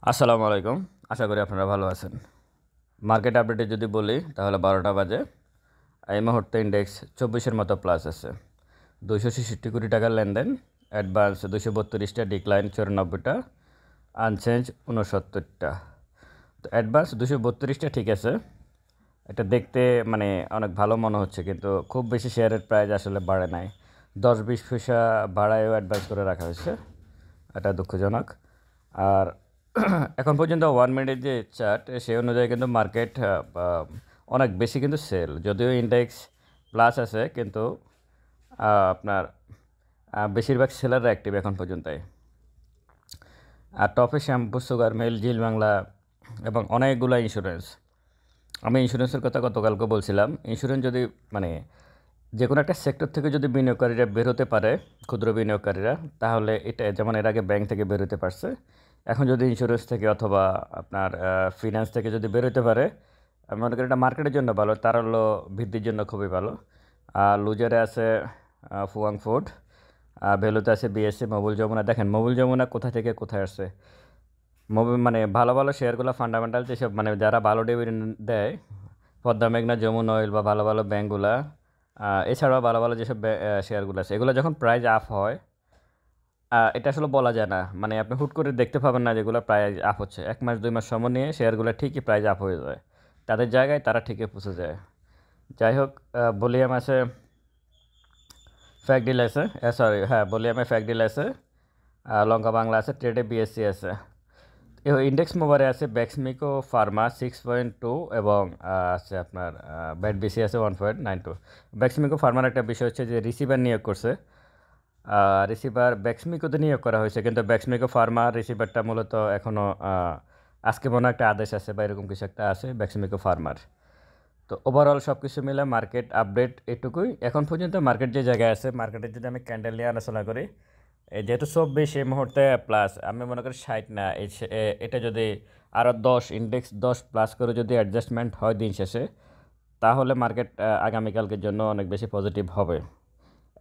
আসসালামু আলাইকুম। আশা করি আপনারা ভালো আছেন। মার্কেট আপডেটে যদি বলি তাহলে 12টা বাজে। এই মুহূর্তে ইন্ডেক্স 24-এর মতো প্লাস আছে। 266 কোটি টাকার লেনদেন, অ্যাডভান্স 232টা, ডিক্লাইন 94টা, আনচেঞ্জ 69টা। তো অ্যাডভান্স 232টা ঠিক আছে, এটা দেখতে মানে অনেক ভালো মনে হচ্ছে, কিন্তু খুব বেশি শেয়ারের প্রাইস আসলে বাড়ে নাই। 10-20 পয়সা বাড়ায়ও অ্যাডভান্স করে রাখা হয়েছে, এটা দুঃখজনক। আর এখন পর্যন্ত 1 মিনিটের যে চার্ট সেই অনুযায়ী কিন্তু মার্কেট অনেক বেশি কিন্তু সেল, যদিও ইন্ডেক্স প্লাস আছে, কিন্তু আপনার বেশিরভাগ সেলার অ্যাক্টিভ এখন পর্যন্তই। আর টপে শ্যাম্পু, সুগার মিল, জিল বাংলা এবং অনেকগুলো ইন্স্যুরেন্স। আমি ইন্স্যুরেন্সের কথা গতকালকে বলছিলাম, ইন্স্যুরেন্স যদি মানে যে কোনো একটা সেক্টর থেকে যদি বিনিয়োগকারীরা বেরোতে পারে, ক্ষুদ্র বিনিয়োগকারীরা, তাহলে এটা যেমন এর আগে ব্যাংক থেকে বেরোতে পারছে, এখন যদি ইন্স্যুরেন্স থেকে অথবা আপনার ফিনান্স থেকে যদি বেরোতে পারে, আমি মনে করি এটা মার্কেটের জন্য ভালো, তারল্য বৃদ্ধির জন্য খুবই ভালো। আর লুজারে আছে ফুয়াং ফুড, ভ্যালুতে আছে বিএসসি, মবুল যমুনা। দেখেন মবুল যমুনা কোথা থেকে কোথায় আসছে। মোবাইল মানে ভালো ভালো শেয়ারগুলো ফান্ডামেন্টাল যেসব, মানে যারা ভালো ডিভিডেন্ড দেয়, পদ্মা মেঘনা, যমুনা অয়েল বা ভালো ভালো ব্যাঙ্কগুলা, এছাড়াও ভালো ভালো যেসব শেয়ারগুলো আছে, এগুলো যখন প্রাইস আপ হয়, এটা আসলে বলা যায় না, মানে আপনি হুট করে দেখতে পাবেন না যেগুলো প্রাইস আপ হচ্ছে। 1 মাস 2 মাস সময় নিয়ে শেয়ারগুলো ঠিকই প্রাইস আপ হয়ে যায়, তাদের জায়গায় তারা ঠিকই পৌঁছে যায়। যাই হোক, ভলিউম আছে, ফ্যাক ডিল আছে, সরি হ্যাঁ ভলিউমে ফ্যাক ডিল আছে, লঙ্কা বাংলা আছে, ট্রেডে বিএসসি আছে। ইন্ডেক্স মোবারে আছে ব্যাক্সমিকো ফার্মা 6.2 এবং আছে আপনার ব্যাট বিসি আছে 1.92। ব্যাক্সমিকো ফার্মার একটা বিষয় হচ্ছে যে রিসিভার নিয়োগ করছে, রিসিভার ব্যাক্সমিকোতে নিয়োগ করা হয়েছে, কিন্তু ব্যাক্সমিকো ফার্মার রিসিভারটা মূলত এখনও আজকে মনে একটা আদেশ আছে বা এরকম কিছু একটা আছে ব্যাক্সমিকো ফার্মার। তো ওভারঅল সব কিছু মিলে মার্কেট আপডেট এটুকুই এখন পর্যন্ত। মার্কেট যে জায়গায় আছে, মার্কেটে যদি আমি ক্যান্ডেল নিয়ে আলোচনা করি, যেহেতু 24 এই মুহূর্তে প্লাস, আমি মনে করি 60 না, এটা যদি আরও 10 ইন্ডেক্স 10 প্লাস করে যদি অ্যাডজাস্টমেন্ট হয় দিন শেষে, তাহলে মার্কেট আগামীকালকের জন্য অনেক বেশি পজিটিভ হবে।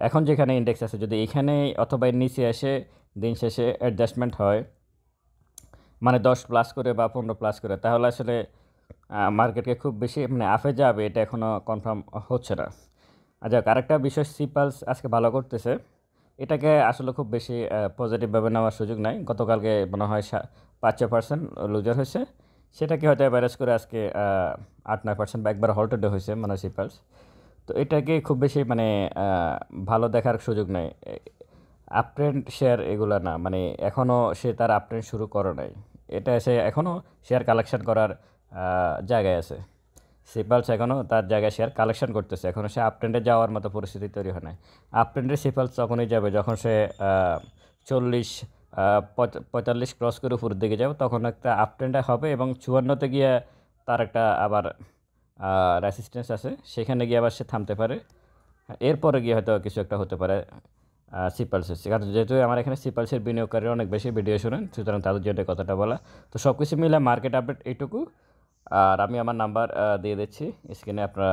এখন যেখানে ইন্ডেক্স আছে, যদি এখানে অথবা এর নিচে এসে দিন শেষে অ্যাডজাস্টমেন্ট হয়, মানে 10 প্লাস করে বা 15 প্লাস করে, তাহলে আসলে মার্কেটকে খুব বেশি মানে আপে যাবে এটা এখনও কনফার্ম হচ্ছে না। আচ্ছা, আরেকটা বিষয়, সিপালস আজকে ভালো করতেছে, এটাকে আসলে খুব বেশি পজিটিভভাবে নেওয়ার সুযোগ নাই। গতকালকে মনে হয় 5-6% লুজার হয়েছে, সেটাকে হয়তো অ্যাভারেজ করে আজকে 8-9% বা একবার হল্টেডে হয়েছে মানে সিপালস। তো এটাকে খুব বেশি মানে ভালো দেখার সুযোগ নাই। আপট্রেন্ড শেয়ার এগুলো না, মানে এখনও সে তার আপট্রেন্ড শুরু করে নাই, এটা সে এখনও শেয়ার কালেকশন করার জায়গায় আছে। সিপালস এখনও তার জায়গায় শেয়ার কালেকশন করতেছে, এখনও সে আপট্রেন্ডে যাওয়ার মতো পরিস্থিতি তৈরি হয় নাই। আপট্রেন্ডে সিপালস তখনই যাবে যখন সে 40 45 ক্রস করে উপরের দিকে যাবে, তখন একটা আপট্রেন্ডে হবে এবং 54তে গিয়ে তার একটা আবার রেসিস্ট্যান্স আছে, সেখানে গিয়ে আবার সে থামতে পারে। এরপরে গিয়ে হয়তো কিছু একটা হতে পারে সিপালসের। কারণ যেহেতু আমার এখানে সিপালসের বিনিয়োগকারীরা অনেক বেশি ভিডিও শোনেন, সুতরাং তাদের জন্য কথাটা বলা। তো সব কিছু মিলে মার্কেট আপডেট এইটুকু। আর আমি আমার নাম্বার দিয়ে দিচ্ছি স্ক্রিনে, আপনারা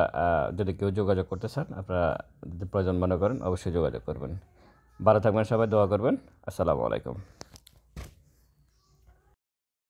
যদি কেউ যোগাযোগ করতে চান, আপনারা যদি প্রয়োজন মনে করেন অবশ্যই যোগাযোগ করবেন। ভালো থাকবেন সবাই, দোয়া করবেন। আসসালামু আলাইকুম।